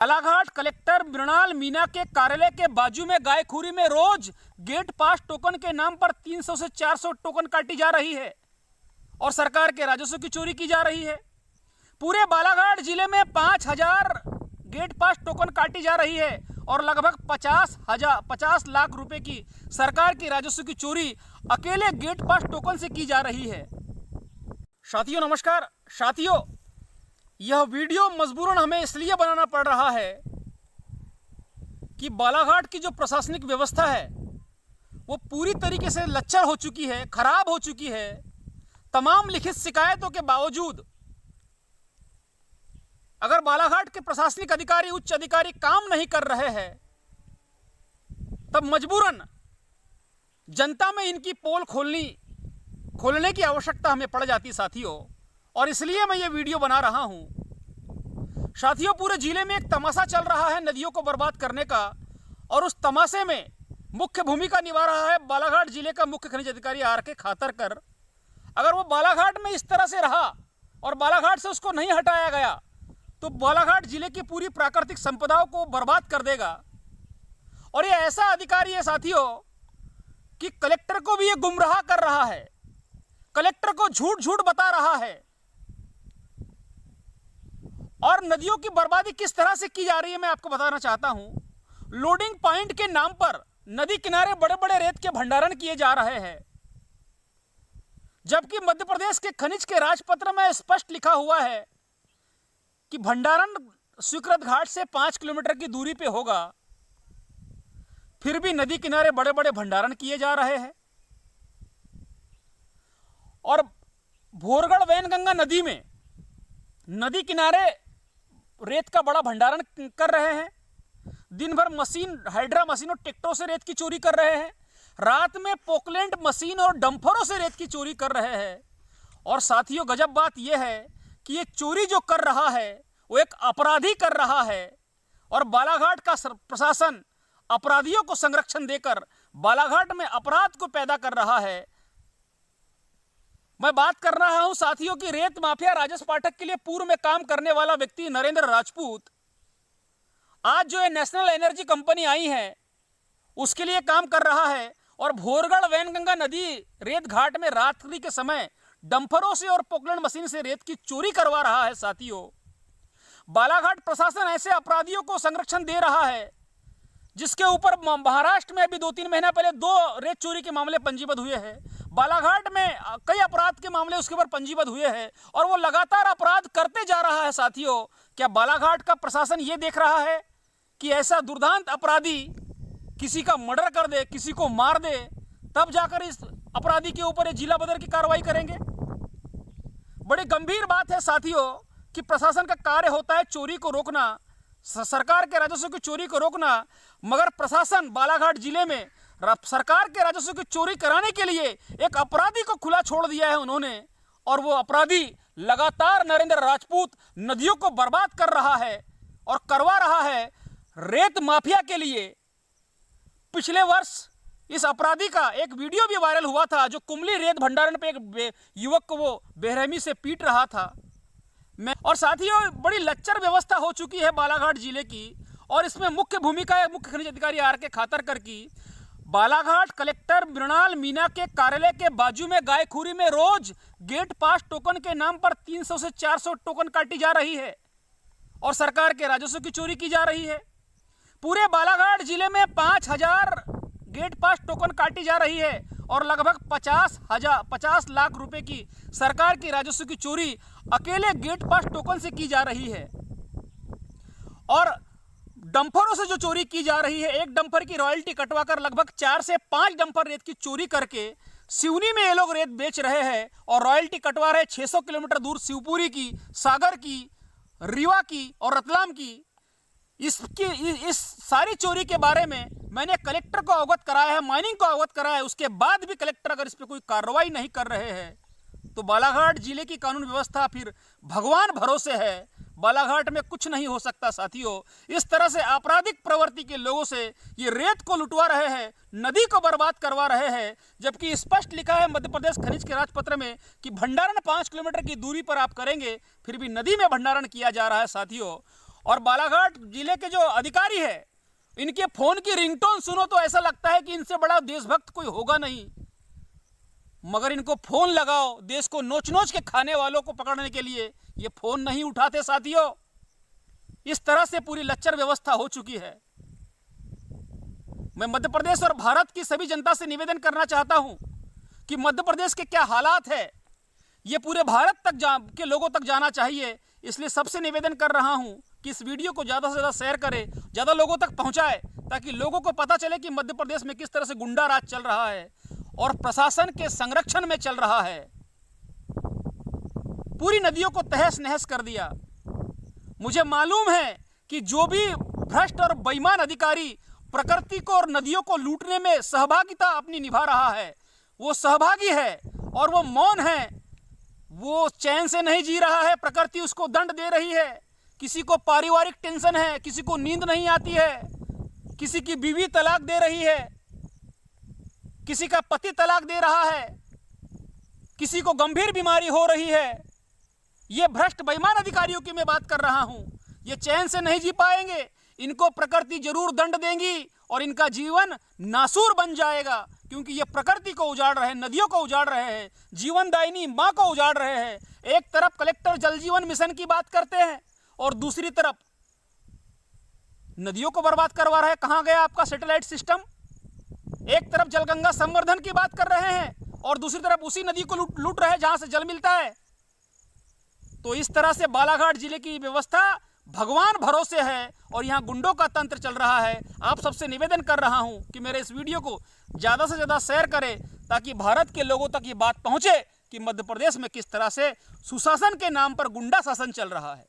Balaghat collector Mrinal Meena के कार्यालय के बाजू में गायखुरी में रोज गेट पास टोकन के नाम पर 300 से 400 टोकन काटी जा रही है और सरकार के राजस्व की चोरी की जा रही है। पूरे बालाघाट जिले में 5000 गेट पास टोकन काटी जा रही है और लगभग 50 लाख रुपए की सरकार की राजस्व की चोरी अकेले गेट पास टोकन से की जा रही है। साथियों नमस्कार। साथियों, यह वीडियो मजबूरन हमें इसलिए बनाना पड़ रहा है कि बालाघाट की जो प्रशासनिक व्यवस्था है वो पूरी तरीके से लच्चर हो चुकी है, खराब हो चुकी है। तमाम लिखित शिकायतों के बावजूद अगर बालाघाट के प्रशासनिक अधिकारी, उच्च अधिकारी काम नहीं कर रहे हैं तब मजबूरन जनता में इनकी पोल खोलने की आवश्यकता हमें पड़ जाती साथियों, और इसलिए मैं ये वीडियो बना रहा हूं। साथियों, पूरे जिले में एक तमाशा चल रहा है नदियों को बर्बाद करने का, और उस तमाशे में मुख्य भूमिका निभा रहा है बालाघाट जिले का मुख्य खनिज अधिकारी आर.के. खातरकर। अगर वो बालाघाट में इस तरह से रहा और बालाघाट से उसको नहीं हटाया गया तो बालाघाट जिले की पूरी प्राकृतिक संपदाओं को बर्बाद कर देगा। और ये ऐसा अधिकारी है साथियों कि कलेक्टर को भी ये गुमराह कर रहा है, कलेक्टर को झूठ झूठ बता रहा है। और नदियों की बर्बादी किस तरह से की जा रही है मैं आपको बताना चाहता हूं। लोडिंग पॉइंट के नाम पर नदी किनारे बड़े बड़े रेत के भंडारण किए जा रहे हैं, जबकि मध्य प्रदेश के खनिज के राजपत्र में स्पष्ट लिखा हुआ है कि भंडारण स्वीकृत घाट से 5 किलोमीटर की दूरी पे होगा। फिर भी नदी किनारे बड़े बड़े भंडारण किए जा रहे हैं और भोरगढ़ वैनगंगा नदी में नदी किनारे रेत का बड़ा भंडारण कर रहे हैं। दिन भर हाइड्रा मशीन और ट्रैक्टरों से रेत की चोरी कर रहे हैं। रात में पोकलैंड मशीन और डंफरों से रेत की चोरी कर रहे हैं। और साथियों, गजब बात यह है कि ये चोरी जो कर रहा है वो एक अपराधी कर रहा है, और बालाघाट का प्रशासन अपराधियों को संरक्षण देकर बालाघाट में अपराध को पैदा कर रहा है। मैं बात कर रहा हूं साथियों की रेत माफिया राजेश पाठक के लिए पूर्व में काम करने वाला व्यक्ति नरेंद्र राजपूत आज जो है नेशनल एनर्जी कंपनी आई है उसके लिए काम कर रहा है, और भोरगढ़ वैनगंगा नदी रेत घाट में रात्रि के समय डंफरों से और पोकलैंड मशीन से रेत की चोरी करवा रहा है। साथियों, बालाघाट प्रशासन ऐसे अपराधियों को संरक्षण दे रहा है जिसके ऊपर महाराष्ट्र में अभी 2-3 महीना पहले 2 रेत चोरी के मामले पंजीबद्ध हुए हैं। बालाघाट में कई अपराध के मामले उसके ऊपर पंजीबद्ध हुए हैं और वो लगातार अपराध करते जा रहा है। साथियों, क्या बालाघाट का प्रशासन ये देख रहा है कि ऐसा दुर्दांत अपराधी किसी का मर्डर कर दे, किसी को मार दे, तब जाकर इस अपराधी के ऊपर जिला बदर की कार्रवाई करेंगे? बड़ी गंभीर बात है साथियों कि प्रशासन का कार्य होता है चोरी को रोकना, सरकार के राजस्व की चोरी को रोकना, मगर प्रशासन बालाघाट जिले में सरकार के राजस्व की चोरी कराने के लिए एक अपराधी को खुला छोड़ दिया है उन्होंने। और वो अपराधी लगातार नरेंद्र राजपूत नदियों को बर्बाद कर रहा है और करवा रहा है रेत माफिया के लिए। पिछले वर्ष इस अपराधी का एक वीडियो भी वायरल हुआ था जो कुमली रेत भंडारण पे एक युवक को वो बेरहमी से पीट रहा था। और साथियों, बड़ी लच्चर व्यवस्था हो चुकी है बालाघाट जिले की, और इसमें मुख्य भूमिका है मुख्य खनिज अधिकारी आर.के. खातरकर की। बालाघाट कलेक्टर मृणाल मीना के कार्यालय के बाजू में गायखुरी में रोज गेट पास टोकन के नाम पर 300 से 400 टोकन काटी जा रही है और सरकार के राजस्व की चोरी की जा रही है। पूरे बालाघाट जिले में 5000 गेट पास टोकन काटी जा रही है और लगभग 50 लाख रुपए की सरकार की राजस्व की चोरी अकेले गेट पास टोकन से की जा रही है। और डंफरों से जो चोरी की जा रही है, एक डंफर की रॉयल्टी कटवाकर लगभग 4 से 5 डंफर रेत की चोरी करके सिवनी में ये लोग रेत बेच रहे हैं और रॉयल्टी कटवा रहे 600 किलोमीटर दूर शिवपुरी की, सागर की, रीवा की और रतलाम की। इस सारी चोरी के बारे में मैंने कलेक्टर को अवगत कराया है, माइनिंग को अवगत कराया है। उसके बाद भी कलेक्टर अगर इस पर कोई कार्रवाई नहीं कर रहे हैं तो बालाघाट जिले की कानून व्यवस्था फिर भगवान भरोसे है। बालाघाट में कुछ नहीं हो सकता साथियों। इस तरह से आपराधिक प्रवृत्ति के लोगों से ये रेत को लुटवा रहे हैं, नदी को बर्बाद करवा रहे हैं, जबकि स्पष्ट लिखा है मध्य प्रदेश खनिज के राजपत्र में कि भंडारण 5 किलोमीटर की दूरी पर आप करेंगे, फिर भी नदी में भंडारण किया जा रहा है साथियों। और बालाघाट जिले के जो अधिकारी है, इनके फोन की रिंगटोन सुनो तो ऐसा लगता है कि इनसे बड़ा देशभक्त कोई होगा नहीं, मगर इनको फोन लगाओ देश को नोच नोच के खाने वालों को पकड़ने के लिए, ये फोन नहीं उठाते साथियों। इस तरह से पूरी लच्चर व्यवस्था हो चुकी है। मैं मध्य प्रदेश और भारत की सभी जनता से निवेदन करना चाहता हूं कि मध्य प्रदेश के क्या हालात है ये पूरे भारत तक के लोगों तक जाना चाहिए। इसलिए सबसे निवेदन कर रहा हूं कि इस वीडियो को ज़्यादा से ज़्यादा शेयर करें, ज़्यादा लोगों तक पहुंचाए, ताकि लोगों को पता चले कि मध्य प्रदेश में किस तरह से गुंडा राज चल रहा है और प्रशासन के संरक्षण में चल रहा है। पूरी नदियों को तहस नहस कर दिया। मुझे मालूम है कि जो भी भ्रष्ट और बेईमान अधिकारी प्रकृति को और नदियों को लूटने में सहभागिता अपनी निभा रहा है, वो सहभागी है और वो मौन है, वो चैन से नहीं जी रहा है। प्रकृति उसको दंड दे रही है। किसी को पारिवारिक टेंशन है, किसी को नींद नहीं आती है, किसी की बीवी तलाक दे रही है, किसी का पति तलाक दे रहा है, किसी को गंभीर बीमारी हो रही है। ये भ्रष्ट बेईमान अधिकारियों की मैं बात कर रहा हूं। ये चैन से नहीं जी पाएंगे। इनको प्रकृति जरूर दंड देंगी और इनका जीवन नासूर बन जाएगा, क्योंकि ये प्रकृति को उजाड़ रहे हैं, नदियों को उजाड़ रहे हैं, जीवनदायिनी माँ को उजाड़ रहे हैं। एक तरफ कलेक्टर जल जीवन मिशन की बात करते हैं और दूसरी तरफ नदियों को बर्बाद करवा रहे हैं। कहां गया आपका सैटेलाइट सिस्टम? एक तरफ जलगंगा संवर्धन की बात कर रहे हैं और दूसरी तरफ उसी नदी को लूट रहे हैं जहां से जल मिलता है। तो इस तरह से बालाघाट जिले की व्यवस्था भगवान भरोसे है और यहाँ गुंडों का तंत्र चल रहा है। आप सबसे निवेदन कर रहा हूँ कि मेरे इस वीडियो को ज़्यादा से ज़्यादा शेयर करें, ताकि भारत के लोगों तक ये बात पहुँचे कि मध्य प्रदेश में किस तरह से सुशासन के नाम पर गुंडा शासन चल रहा है।